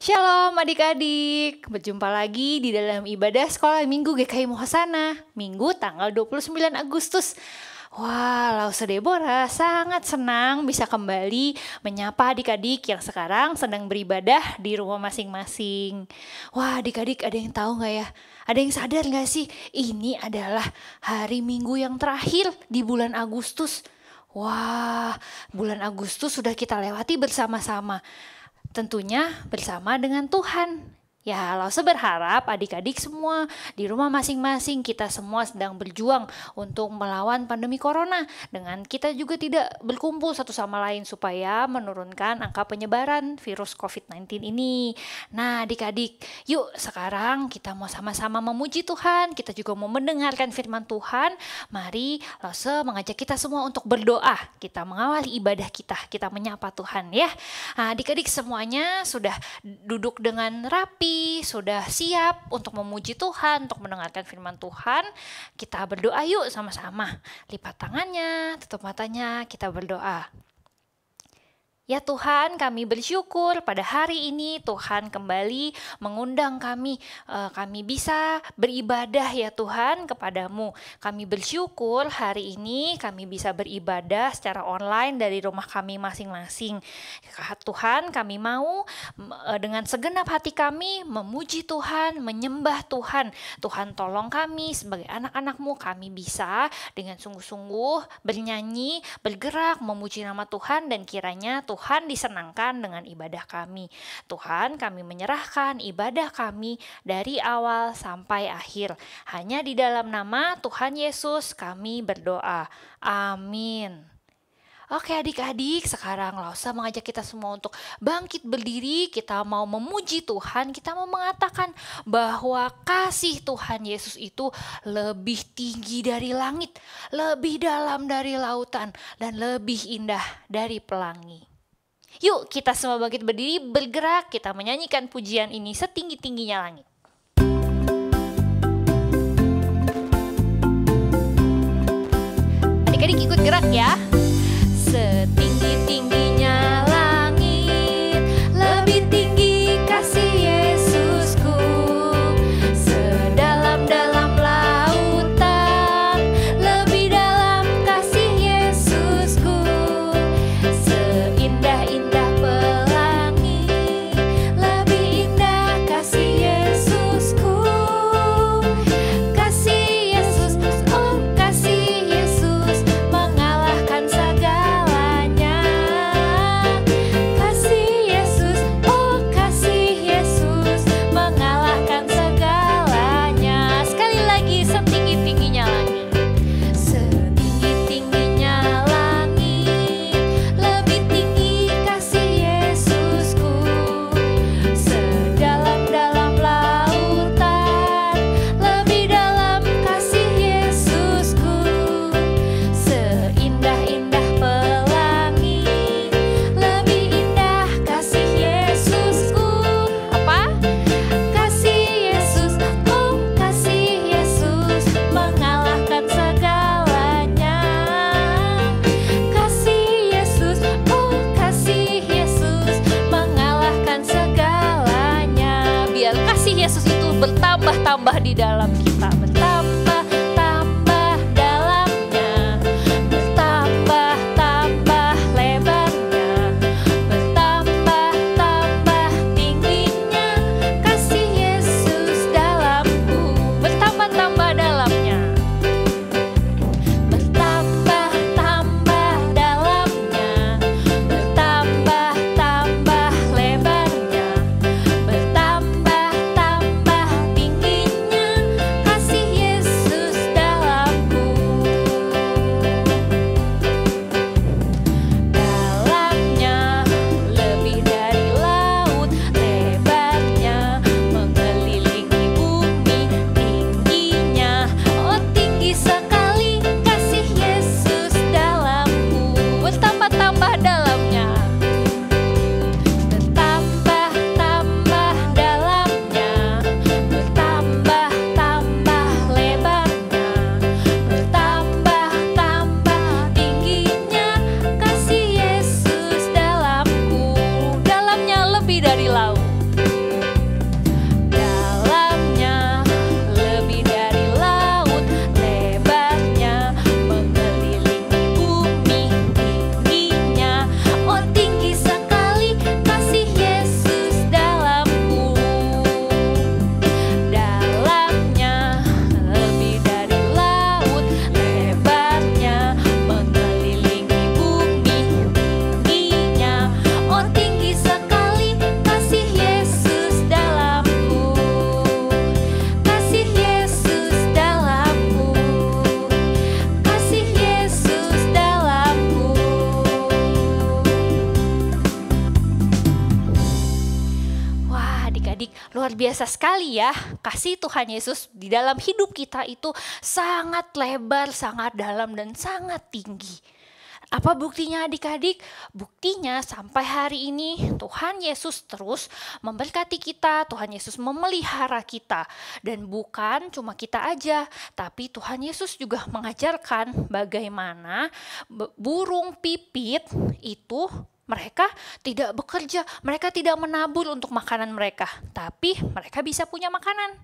Shalom adik-adik, berjumpa lagi di dalam ibadah sekolah Minggu GKI Mohosana, Minggu tanggal 29 Agustus. Wah, Lause Deborah sangat senang bisa kembali menyapa adik-adik yang sekarang sedang beribadah di rumah masing-masing. Wah, adik-adik ada yang tahu gak ya? Ada yang sadar gak sih? Ini adalah hari Minggu yang terakhir di bulan Agustus. Wah, bulan Agustus sudah kita lewati bersama-sama. Tentunya bersama dengan Tuhan. Ya, Lause berharap adik-adik semua di rumah masing-masing kita semua sedang berjuang untuk melawan pandemi corona dengan kita juga tidak berkumpul satu sama lain supaya menurunkan angka penyebaran virus COVID-19 ini. Nah, adik-adik, yuk sekarang kita mau sama-sama memuji Tuhan, kita juga mau mendengarkan firman Tuhan. Mari Lause mengajak kita semua untuk berdoa. Kita mengawali ibadah kita menyapa Tuhan ya. Nah, adik-adik semuanya sudah duduk dengan rapi, sudah siap untuk memuji Tuhan, untuk mendengarkan firman Tuhan. Kita berdoa yuk sama-sama. Lipat tangannya, tutup matanya, kita berdoa. Ya Tuhan, kami bersyukur pada hari ini Tuhan kembali mengundang kami bisa beribadah ya Tuhan kepadamu. Kami bersyukur hari ini kami bisa beribadah secara online dari rumah kami masing-masing. Tuhan, kami mau dengan segenap hati kami memuji Tuhan, menyembah Tuhan. Tuhan tolong kami sebagai anak-anak-Mu, kami bisa dengan sungguh-sungguh bernyanyi, bergerak, memuji nama Tuhan, dan kiranya Tuhan disenangkan dengan ibadah kami. Tuhan, kami menyerahkan ibadah kami dari awal sampai akhir. Hanya di dalam nama Tuhan Yesus kami berdoa. Amin. Oke adik-adik, sekarang Lause mengajak kita semua untuk bangkit berdiri. Kita mau memuji Tuhan, kita mau mengatakan bahwa kasih Tuhan Yesus itu lebih tinggi dari langit, lebih dalam dari lautan, dan lebih indah dari pelangi. Yuk kita semua bangkit berdiri, bergerak, kita menyanyikan pujian ini setinggi-tingginya langit. Adik-adik ikut gerak ya. Setinggi-tingginya langit, lebih tinggi kasih Yesusku. Sedalam-dalam lautan, lebih dalam kasih Yesusku. Seindah-indah pelangi, lebih indah kasih Yesusku. Kasih Yesus, oh kasih Yesus mengalahkan segalanya. Kasih Yesus, oh kasih Yesus mengalahkan segalanya. Sekali lagi, setinggi-tingginya langit. Setinggi-tingginya langit, lebih tinggi kasih Yesusku. Sedalam-dalam lautan, lebih dalam kasih Yesusku. Seindah-indah pelangi, lebih indah kasih Yesusku. Apa? Kasih Yesus, oh kasih Yesus mengalahkan segalanya. Kasih Yesus, oh kasih Yesus mengalahkan segalanya. Biar kasih Yesus itu bertambah-tambah di dalam kita, bertambah-tambah dalamnya, bertambah-tambah lebarnya, bertambah-tambah tingginya. Kasih Yesus dalamku, bertambah-tambah dalamnya, bertambah-tambah dalamnya, bertambah-tambah lebarnya, bertambah-tambah tingginya. luar biasa sekali ya. Kasih Tuhan Yesus di dalam hidup kita itu sangat lebar, sangat dalam, dan sangat tinggi. Apa buktinya adik-adik? Buktinya sampai hari ini Tuhan Yesus terus memberkati kita, Tuhan Yesus memelihara kita. Dan bukan cuma kita aja, tapi Tuhan Yesus juga mengajarkan bagaimana burung pipit itu mereka tidak bekerja, mereka tidak menabur untuk makanan mereka, tapi mereka bisa punya makanan.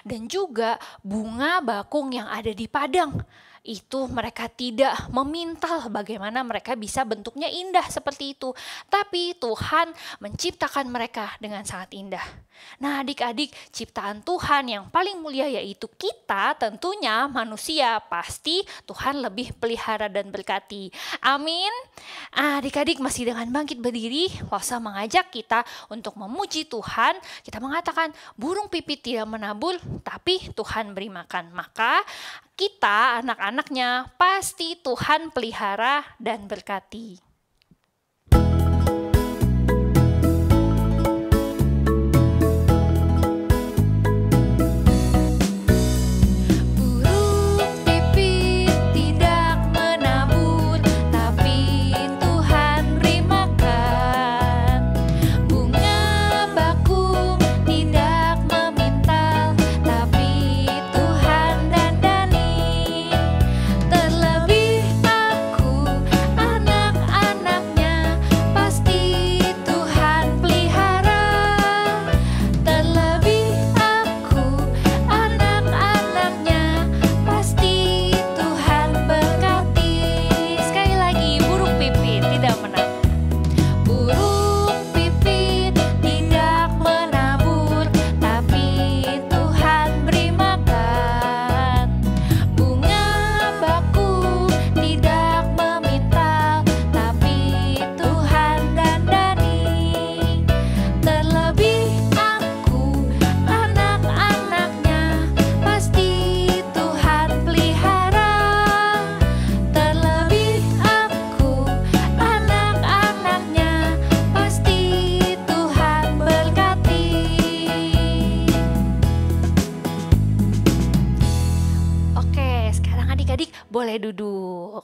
Dan juga bunga bakung yang ada di padang, itu mereka tidak memintal bagaimana mereka bisa bentuknya indah seperti itu. Tapi Tuhan menciptakan mereka dengan sangat indah. Nah adik-adik, ciptaan Tuhan yang paling mulia yaitu kita, tentunya manusia, pasti Tuhan lebih pelihara dan berkati. Amin. Adik-adik masih dengan bangkit berdiri, Losa mengajak kita untuk memuji Tuhan. Kita mengatakan burung pipit tidak menabur, tapi Tuhan beri makan. Maka kita anak-anaknya pasti Tuhan pelihara dan berkati. Boleh duduk.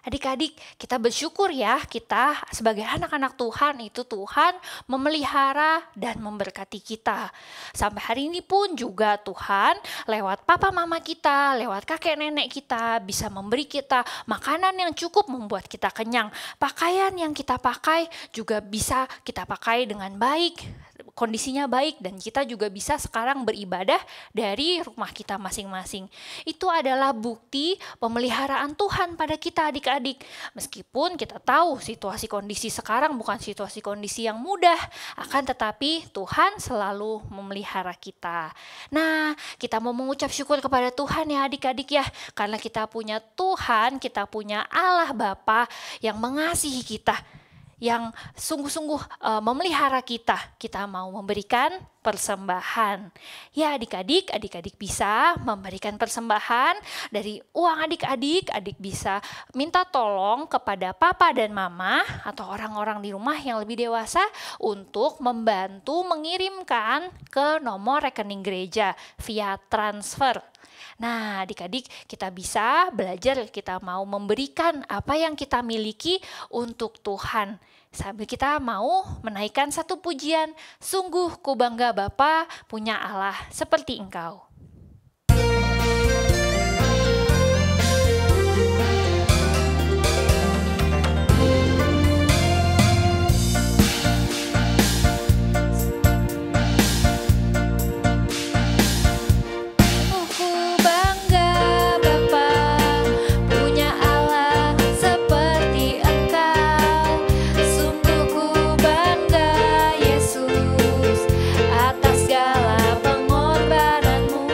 Adik-adik, kita bersyukur ya, kita sebagai anak-anak Tuhan itu Tuhan memelihara dan memberkati kita. Sampai hari ini pun juga Tuhan lewat papa mama kita, lewat kakek nenek kita bisa memberi kita makanan yang cukup membuat kita kenyang. Pakaian yang kita pakai juga bisa kita pakai dengan baik, kondisinya baik, dan kita juga bisa sekarang beribadah dari rumah kita masing-masing. Itu adalah bukti pemeliharaan Tuhan pada kita adik-adik. Meskipun kita tahu situasi kondisi sekarang bukan situasi kondisi yang mudah, akan tetapi Tuhan selalu memelihara kita. Nah, kita mau mengucap syukur kepada Tuhan ya adik-adik ya, karena kita punya Tuhan, kita punya Allah Bapa yang mengasihi kita, yang sungguh-sungguh memelihara kita. Kita mau memberikan persembahan. Ya adik-adik bisa memberikan persembahan dari uang adik-adik. Adik bisa minta tolong kepada papa dan mama atau orang-orang di rumah yang lebih dewasa untuk membantu mengirimkan ke nomor rekening gereja via transfer. Nah adik-adik, kita bisa belajar, kita mau memberikan apa yang kita miliki untuk Tuhan. Sambil kita mau menaikkan satu pujian, sungguh ku bangga Bapa punya Allah seperti Engkau. Atas segala pengorbananmu.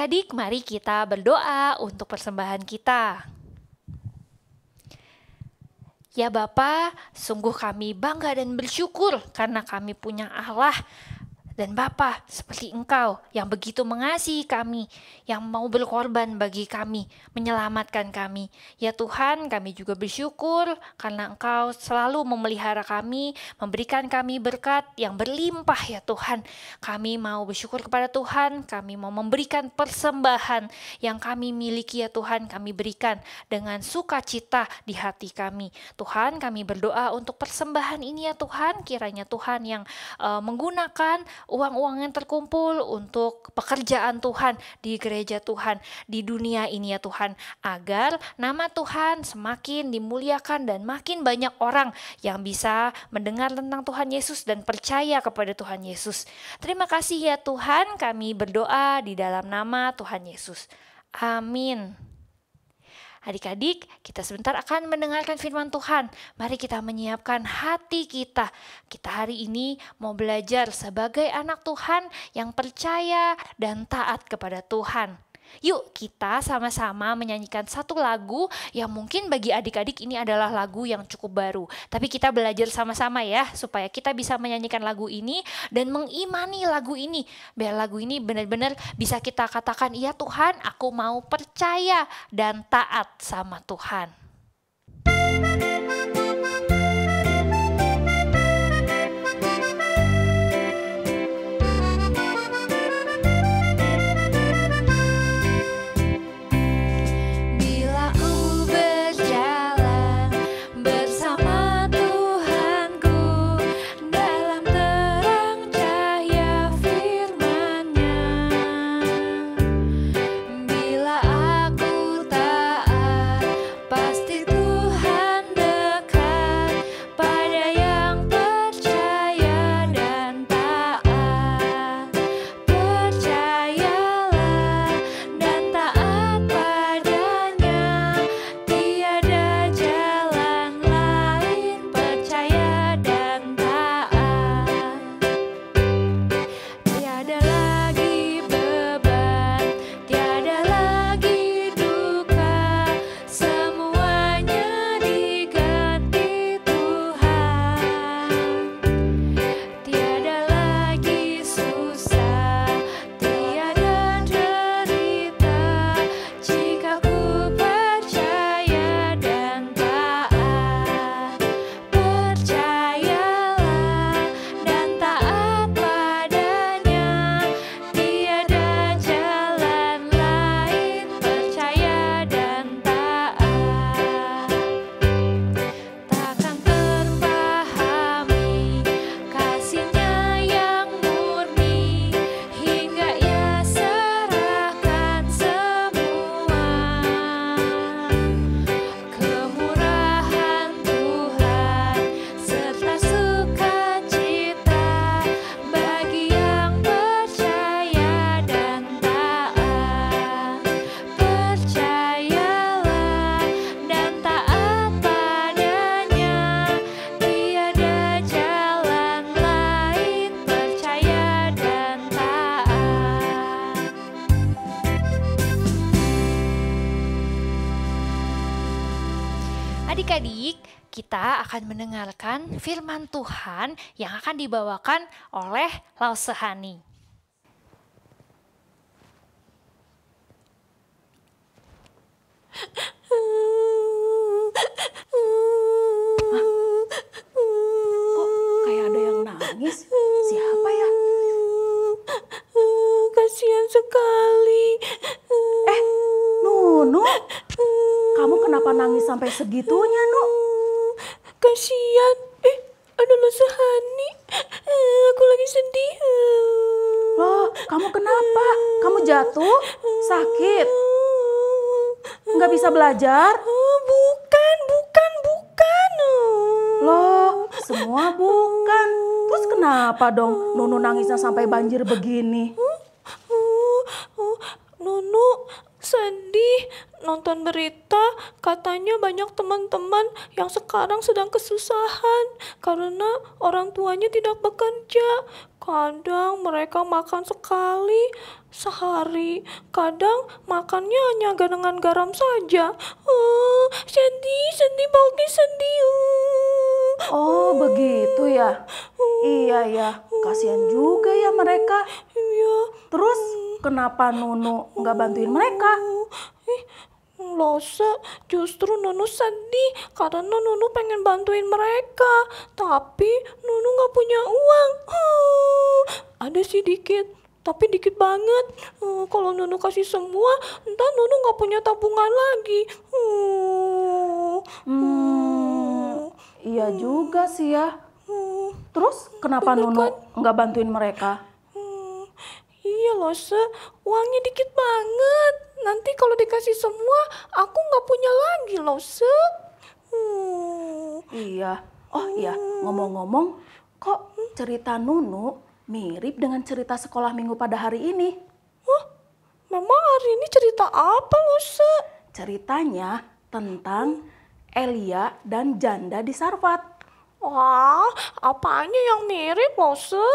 Adik-adik, mari kita berdoa untuk persembahan kita. Ya Bapa, sungguh kami bangga dan bersyukur karena kami punya Allah dan Bapa seperti Engkau yang begitu mengasihi kami, yang mau berkorban bagi kami, menyelamatkan kami. Ya Tuhan, kami juga bersyukur karena Engkau selalu memelihara kami, memberikan kami berkat yang berlimpah ya Tuhan. Kami mau bersyukur kepada Tuhan, kami mau memberikan persembahan yang kami miliki ya Tuhan, kami berikan dengan sukacita di hati kami. Tuhan, kami berdoa untuk persembahan ini ya Tuhan, kiranya Tuhan yang menggunakan uang-uang yang terkumpul untuk pekerjaan Tuhan di gereja Tuhan, di dunia ini ya Tuhan, agar nama Tuhan semakin dimuliakan dan makin banyak orang yang bisa mendengar tentang Tuhan Yesus dan percaya kepada Tuhan Yesus. Terima kasih ya Tuhan, kami berdoa di dalam nama Tuhan Yesus. Amin. Adik-adik, kita sebentar akan mendengarkan firman Tuhan. Mari kita menyiapkan hati kita. Kita hari ini mau belajar sebagai anak Tuhan yang percaya dan taat kepada Tuhan. Yuk kita sama-sama menyanyikan satu lagu yang mungkin bagi adik-adik ini adalah lagu yang cukup baru. Tapi kita belajar sama-sama ya, supaya kita bisa menyanyikan lagu ini dan mengimani lagu ini. Biar lagu ini benar-benar bisa kita katakan, iya Tuhan, aku mau percaya dan taat sama Tuhan. Adik-adik, kita akan mendengarkan firman Tuhan yang akan dibawakan oleh Lausehani. Kok kayak ada yang nangis? Siapa ya? Kasihan sekali. Nunu, kamu kenapa nangis sampai segitunya, Nu? Kasihan. Ada Lausehani. Aku lagi sedih. Loh, kamu kenapa? Kamu jatuh? Sakit? Nggak bisa belajar? Bukan. Loh, semua bukan. Terus kenapa dong Nunu nangisnya sampai banjir begini? Nunu sedih nonton berita Katanya banyak teman-teman yang sekarang sedang kesusahan karena orang tuanya tidak bekerja. Kadang mereka makan sekali sehari, kadang makannya hanya dengan garam saja. Sedih, Bauki sedih. Oh, begitu ya. Iya ya, kasihan juga ya mereka. Iya. Terus kenapa Nunu nggak bantuin mereka? Lose, justru Nunu sedih karena Nunu pengen bantuin mereka, tapi Nunu nggak punya uang. Ada sih dikit, tapi dikit banget. Kalau Nunu kasih semua, entah Nunu nggak punya tabungan lagi. Iya juga sih ya. Terus kenapa Nunu nggak bantuin mereka? Iya Lose, uangnya dikit banget. Nanti kalau dikasih semua, aku nggak punya lagi Lose. Iya. Oh iya, ngomong-ngomong, kok cerita Nunu mirip dengan cerita sekolah minggu pada hari ini? Memang hari ini cerita apa Lose? Ceritanya tentang Elia dan janda di Sarfat. Wah, apanya yang mirip Lose?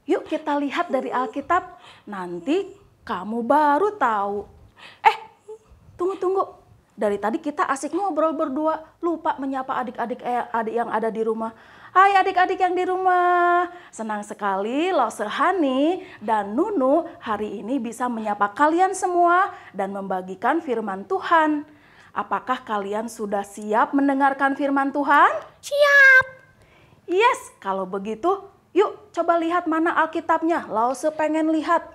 Yuk kita lihat dari Alkitab, nanti kamu baru tahu. Tunggu. Dari tadi kita asik ngobrol berdua, lupa menyapa adik-adik yang ada di rumah. Hai adik-adik yang di rumah, senang sekali Lose Hani dan Nunu hari ini bisa menyapa kalian semua dan membagikan firman Tuhan. Apakah kalian sudah siap mendengarkan firman Tuhan? Siap. Yes, kalau begitu yuk coba lihat mana Alkitabnya. Lause pengen lihat.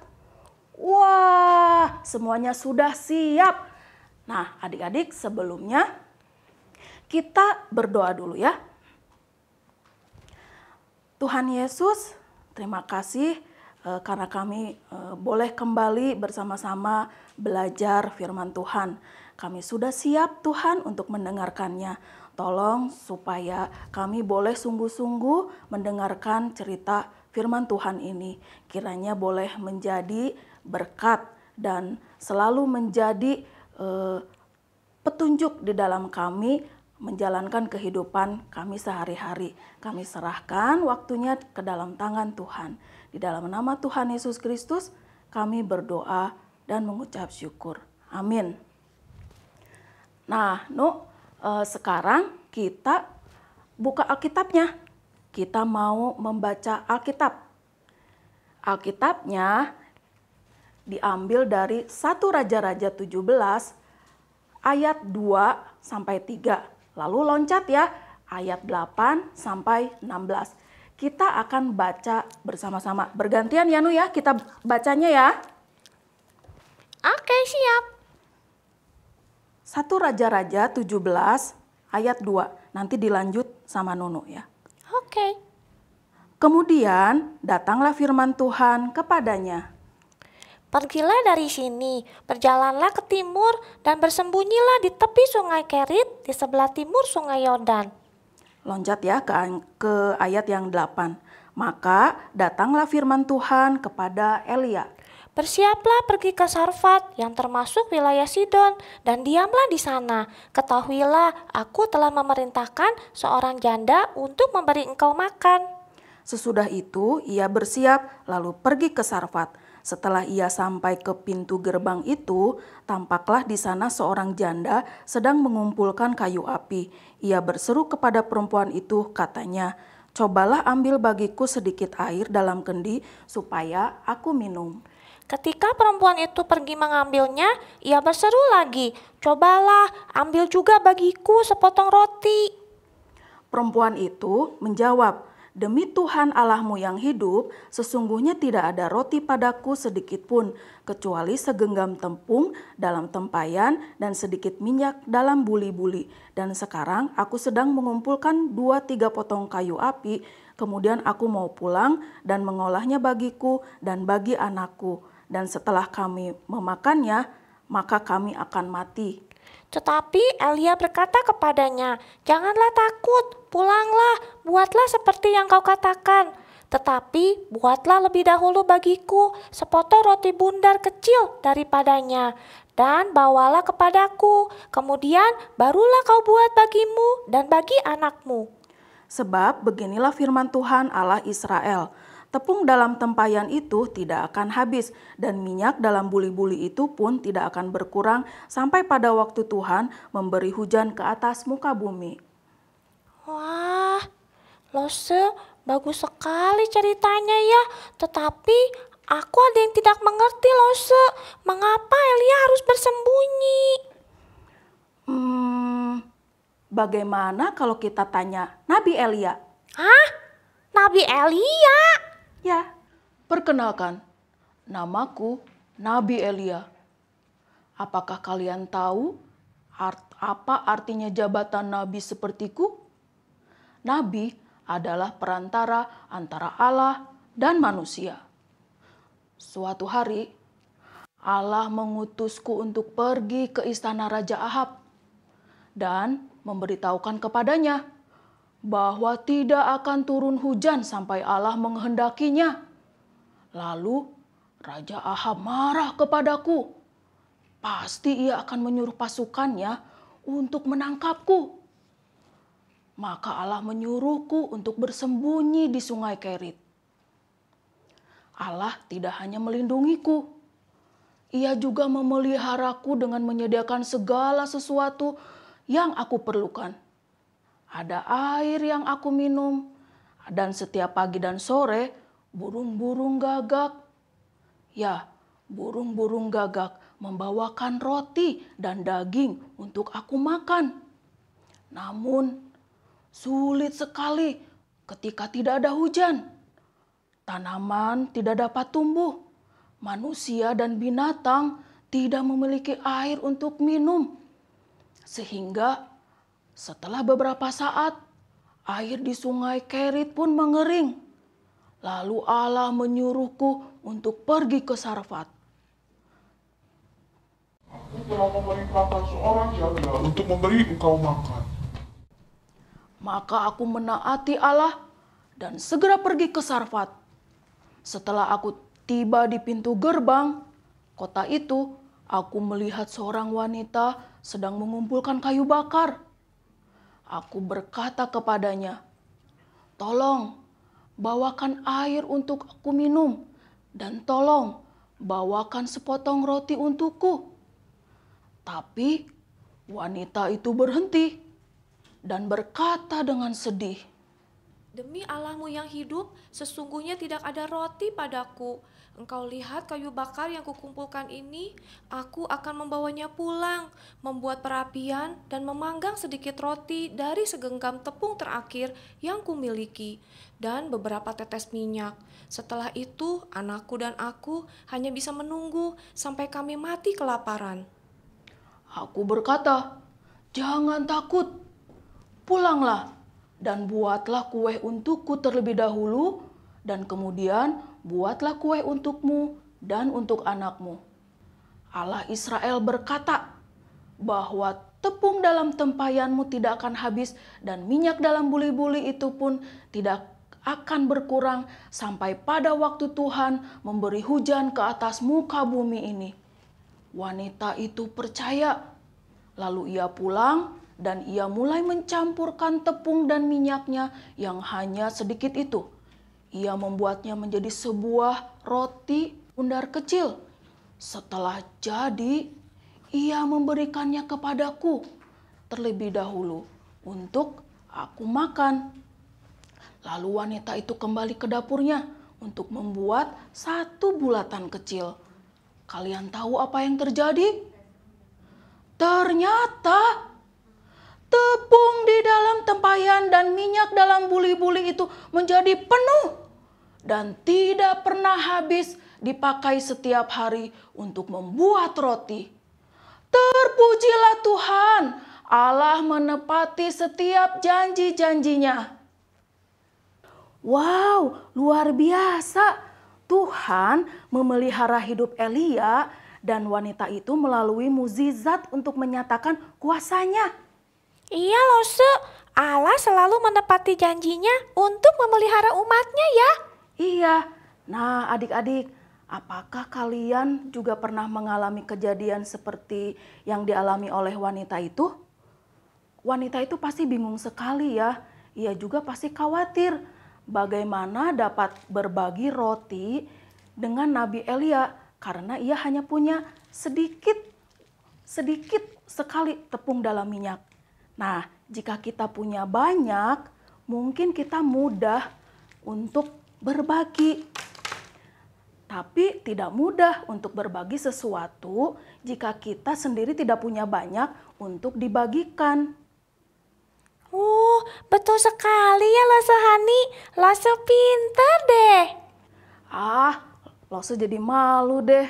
Wah, semuanya sudah siap. Nah, adik-adik sebelumnya kita berdoa dulu ya. Tuhan Yesus, terima kasih karena kami boleh kembali bersama-sama belajar firman Tuhan. Kami sudah siap Tuhan untuk mendengarkannya. Tolong supaya kami boleh sungguh-sungguh mendengarkan cerita firman Tuhan ini. Kiranya boleh menjadi berkat dan selalu menjadi petunjuk di dalam kami menjalankan kehidupan kami sehari-hari. Kami serahkan waktunya ke dalam tangan Tuhan. Di dalam nama Tuhan Yesus Kristus kami berdoa dan mengucap syukur. Amin. Nah, sekarang kita buka Alkitabnya. Kita mau membaca Alkitab. Alkitabnya diambil dari 1 Raja-Raja 17 ayat 2 sampai 3. Lalu loncat ya, ayat 8 sampai 16. Kita akan baca bersama-sama. Bergantian ya Nu ya, kita bacanya ya. Oke, siap. 1 Raja-Raja 17 ayat 2. Nanti dilanjut sama Nunu ya. Oke. Kemudian datanglah firman Tuhan kepadanya. Pergilah dari sini, berjalanlah ke timur, dan bersembunyilah di tepi sungai Kerit, di sebelah timur sungai Yordan. Loncat ya ke ayat yang 8. Maka datanglah firman Tuhan kepada Elia. Bersiaplah pergi ke Sarfat yang termasuk wilayah Sidon, dan diamlah di sana. Ketahuilah, aku telah memerintahkan seorang janda untuk memberi engkau makan. Sesudah itu ia bersiap lalu pergi ke Sarfat. Setelah ia sampai ke pintu gerbang itu, tampaklah di sana seorang janda sedang mengumpulkan kayu api. Ia berseru kepada perempuan itu, katanya, "Cobalah ambil bagiku sedikit air dalam kendi supaya aku minum." Ketika perempuan itu pergi mengambilnya, ia berseru lagi, "Cobalah, ambil juga bagiku sepotong roti." Perempuan itu menjawab, "Demi Tuhan Allahmu yang hidup, sesungguhnya tidak ada roti padaku sedikit pun, kecuali segenggam tepung dalam tempayan dan sedikit minyak dalam buli-buli. Dan sekarang aku sedang mengumpulkan 2-3 potong kayu api, kemudian aku mau pulang dan mengolahnya bagiku dan bagi anakku. Dan setelah kami memakannya, maka kami akan mati." Tetapi Elia berkata kepadanya, "Janganlah takut, pulanglah, buatlah seperti yang kau katakan. Tetapi buatlah lebih dahulu bagiku sepotong roti bundar kecil daripadanya, dan bawalah kepadaku. Kemudian barulah kau buat bagimu dan bagi anakmu. Sebab beginilah firman Tuhan Allah Israel, tepung dalam tempayan itu tidak akan habis, dan minyak dalam buli-buli itu pun tidak akan berkurang sampai pada waktu Tuhan memberi hujan ke atas muka bumi. Wah, Lose, bagus sekali ceritanya ya. Tetapi aku ada yang tidak mengerti, Lose. Mengapa Elia harus bersembunyi? Bagaimana kalau kita tanya Nabi Elia? Hah? Nabi Elia? Ya, perkenalkan, namaku Nabi Elia. Apakah kalian tahu apa artinya jabatan nabi sepertiku? Nabi adalah perantara antara Allah dan manusia. Suatu hari, Allah mengutusku untuk pergi ke istana Raja Ahab dan memberitahukan kepadanya bahwa tidak akan turun hujan sampai Allah menghendakinya. Lalu Raja Ahab marah kepadaku. Pasti ia akan menyuruh pasukannya untuk menangkapku. Maka Allah menyuruhku untuk bersembunyi di sungai Kerit. Allah tidak hanya melindungiku, Ia juga memeliharaku dengan menyediakan segala sesuatu yang aku perlukan. Ada air yang aku minum, dan setiap pagi dan sore burung-burung gagak. Ya, burung-burung gagak membawakan roti dan daging untuk aku makan. Namun, sulit sekali ketika tidak ada hujan. Tanaman tidak dapat tumbuh. Manusia dan binatang tidak memiliki air untuk minum. Sehingga setelah beberapa saat, air di sungai Kerit pun mengering. Lalu Allah menyuruhku untuk pergi ke Sarfat. Aku telah memerintahkan seorang jaga untuk memberi engkau makan. Maka aku menaati Allah dan segera pergi ke Sarfat. Setelah aku tiba di pintu gerbang kota itu, aku melihat seorang wanita sedang mengumpulkan kayu bakar. Aku berkata kepadanya, "Tolong, bawakan air untuk aku minum, dan tolong bawakan sepotong roti untukku." Tapi wanita itu berhenti dan berkata dengan sedih, Demi Allahmu yang hidup, sesungguhnya tidak ada roti padaku. Engkau lihat kayu bakar yang kukumpulkan ini, aku akan membawanya pulang, membuat perapian dan memanggang sedikit roti dari segenggam tepung terakhir yang kumiliki, dan beberapa tetes minyak. Setelah itu, anakku dan aku hanya bisa menunggu sampai kami mati kelaparan. Aku berkata, "Jangan takut, pulanglah dan buatlah kue untukku terlebih dahulu, dan kemudian buatlah kue untukmu dan untuk anakmu." Allah Israel berkata bahwa tepung dalam tempayanmu tidak akan habis dan minyak dalam buli-buli itu pun tidak akan berkurang sampai pada waktu Tuhan memberi hujan ke atas muka bumi ini. Wanita itu percaya, lalu ia pulang dan ia mulai mencampurkan tepung dan minyaknya yang hanya sedikit itu. Ia membuatnya menjadi sebuah roti bundar kecil. Setelah jadi, ia memberikannya kepadaku terlebih dahulu untuk aku makan. Lalu wanita itu kembali ke dapurnya untuk membuat satu bulatan kecil. Kalian tahu apa yang terjadi? Ternyata tepung di dalam tempayan dan minyak dalam buli-buli itu menjadi penuh dan tidak pernah habis dipakai setiap hari untuk membuat roti. Terpujilah Tuhan, Allah menepati setiap janji-janjinya. Wow, luar biasa. Tuhan memelihara hidup Elia dan wanita itu melalui mukjizat untuk menyatakan kuasanya. Iya Lose, Allah selalu menepati janjinya untuk memelihara umatnya ya. Iya, nah adik-adik, Apakah kalian juga pernah mengalami kejadian seperti yang dialami oleh wanita itu? Wanita itu pasti bingung sekali ya. Ia juga pasti khawatir bagaimana dapat berbagi roti dengan Nabi Elia karena ia hanya punya sedikit sekali tepung dalam minyak. Nah, jika kita punya banyak, mungkin kita mudah untuk berbagi. Tapi tidak mudah untuk berbagi sesuatu jika kita sendiri tidak punya banyak untuk dibagikan. Betul sekali ya Lose Hani. Lose pintar deh. Lose jadi malu deh.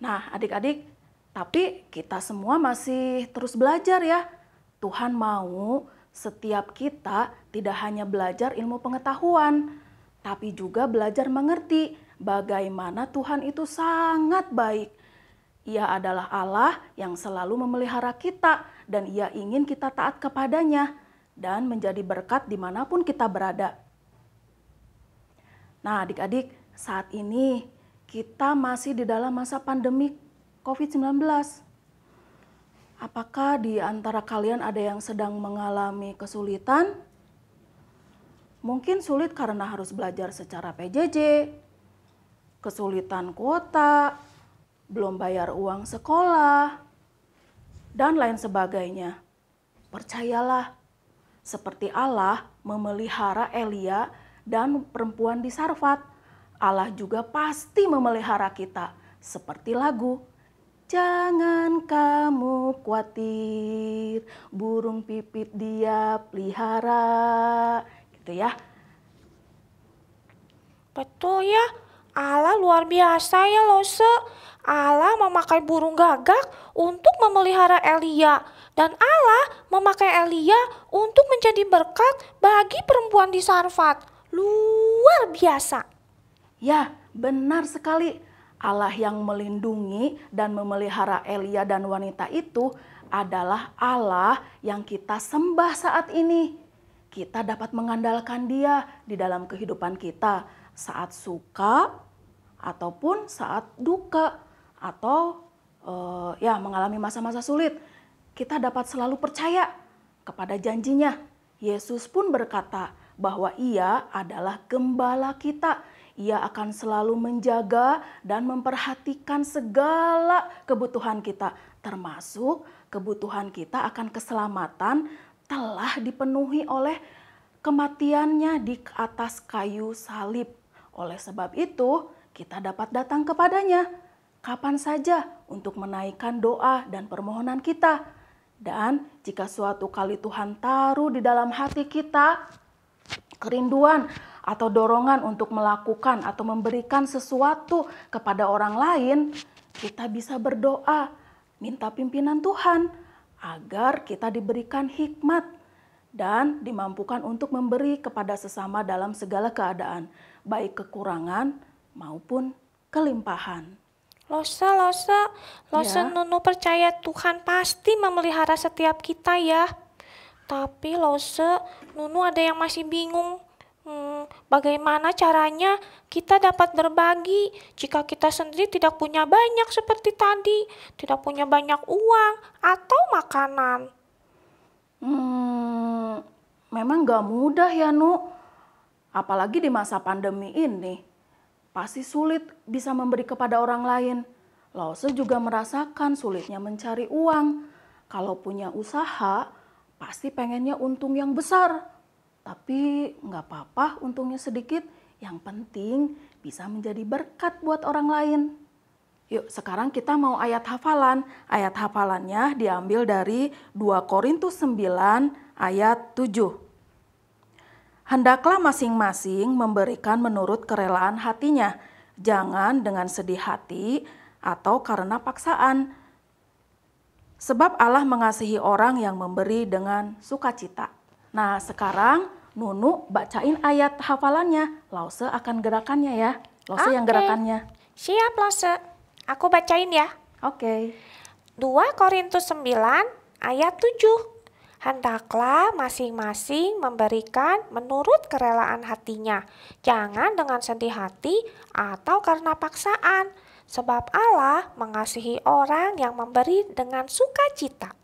Nah, adik-adik, tapi kita semua masih terus belajar ya. Tuhan mau setiap kita tidak hanya belajar ilmu pengetahuan, tapi juga belajar mengerti bagaimana Tuhan itu sangat baik. Ia adalah Allah yang selalu memelihara kita dan Ia ingin kita taat kepadanya dan menjadi berkat dimanapun kita berada. Nah, adik-adik, saat ini kita masih di dalam masa pandemi COVID-19. Apakah di antara kalian ada yang sedang mengalami kesulitan? Mungkin sulit karena harus belajar secara PJJ, kesulitan kuota, belum bayar uang sekolah, dan lain sebagainya. Percayalah, seperti Allah memelihara Elia dan perempuan di Sarfat, Allah juga pasti memelihara kita. Seperti lagu, jangan kamu khawatir, burung pipit Dia pelihara. Gitu ya. Betul ya, Allah luar biasa ya Lose. Allah memakai burung gagak untuk memelihara Elia. Dan Allah memakai Elia untuk menjadi berkat bagi perempuan di Sarfat. Luar biasa. Ya, benar sekali. Allah yang melindungi dan memelihara Elia dan wanita itu adalah Allah yang kita sembah saat ini. Kita dapat mengandalkan Dia di dalam kehidupan kita saat suka ataupun saat duka atau mengalami masa-masa sulit. Kita dapat selalu percaya kepada janjinya. Yesus pun berkata bahwa Ia adalah gembala kita. Ia akan selalu menjaga dan memperhatikan segala kebutuhan kita, termasuk kebutuhan kita akan keselamatan telah dipenuhi oleh kematiannya di atas kayu salib. Oleh sebab itu, kita dapat datang kepadanya kapan saja untuk menaikkan doa dan permohonan kita. Dan jika suatu kali Tuhan taruh di dalam hati kita kerinduan atau dorongan untuk melakukan atau memberikan sesuatu kepada orang lain, kita bisa berdoa, minta pimpinan Tuhan agar kita diberikan hikmat dan dimampukan untuk memberi kepada sesama dalam segala keadaan, baik kekurangan maupun kelimpahan. Lose, Ya. Nunu percaya Tuhan pasti memelihara setiap kita ya. Tapi Lose, Nunu ada yang masih bingung. Bagaimana caranya kita dapat berbagi jika kita sendiri tidak punya banyak seperti tadi, tidak punya banyak uang atau makanan? Memang gak mudah ya, Nu. Apalagi di masa pandemi ini. Pasti sulit bisa memberi kepada orang lain. Lause juga merasakan sulitnya mencari uang. Kalau punya usaha, pasti pengennya untung yang besar. Tapi nggak apa-apa untungnya sedikit. Yang penting bisa menjadi berkat buat orang lain. Yuk sekarang kita mau ayat hafalan. Ayat hafalannya diambil dari 2 Korintus 9 ayat 7. Hendaklah masing-masing memberikan menurut kerelaan hatinya, jangan dengan sedih hati atau karena paksaan. Sebab Allah mengasihi orang yang memberi dengan sukacita. Nah sekarang Nunu bacain ayat hafalannya, Lause akan gerakannya ya. Lause yang gerakannya. Siap Lose, aku bacain ya. Oke. 2 Korintus 9 ayat 7. Hendaklah masing-masing memberikan menurut kerelaan hatinya, jangan dengan sedih hati atau karena paksaan, sebab Allah mengasihi orang yang memberi dengan sukacita.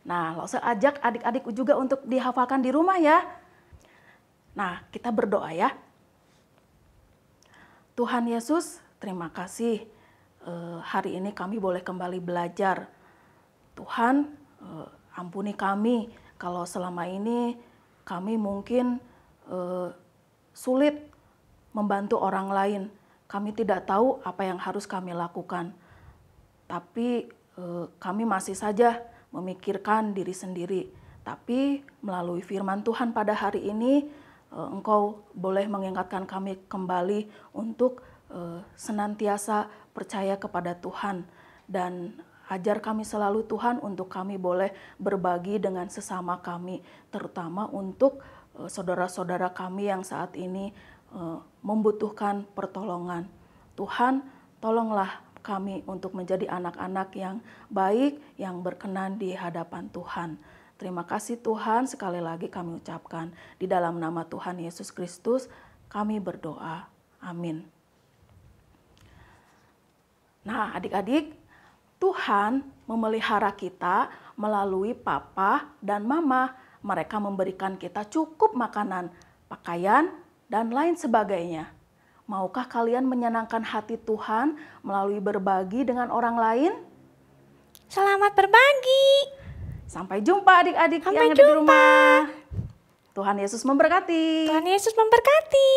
Nah, Lause ajak adik-adik juga untuk dihafalkan di rumah ya. Nah, kita berdoa ya. Tuhan Yesus, terima kasih hari ini kami boleh kembali belajar. Tuhan, ampuni kami kalau selama ini kami mungkin sulit membantu orang lain. Kami tidak tahu apa yang harus kami lakukan. Tapi kami masih saja memikirkan diri sendiri. Tapi melalui firman Tuhan pada hari ini, Engkau boleh mengingatkan kami kembali untuk senantiasa percaya kepada Tuhan. Dan ajar kami selalu Tuhan untuk kami boleh berbagi dengan sesama kami. Terutama untuk saudara-saudara kami yang saat ini membutuhkan pertolongan. Tuhan, tolonglah kami untuk menjadi anak-anak yang baik, yang berkenan di hadapan Tuhan. Terima kasih Tuhan, sekali lagi kami ucapkan di dalam nama Tuhan Yesus Kristus kami berdoa. Amin. Nah, adik-adik, Tuhan memelihara kita melalui papa dan mama. Mereka memberikan kita cukup makanan, pakaian, dan lain sebagainya. Maukah kalian menyenangkan hati Tuhan melalui berbagi dengan orang lain? Selamat berbagi. Sampai jumpa adik-adik yang ada di rumah. Tuhan Yesus memberkati. Tuhan Yesus memberkati.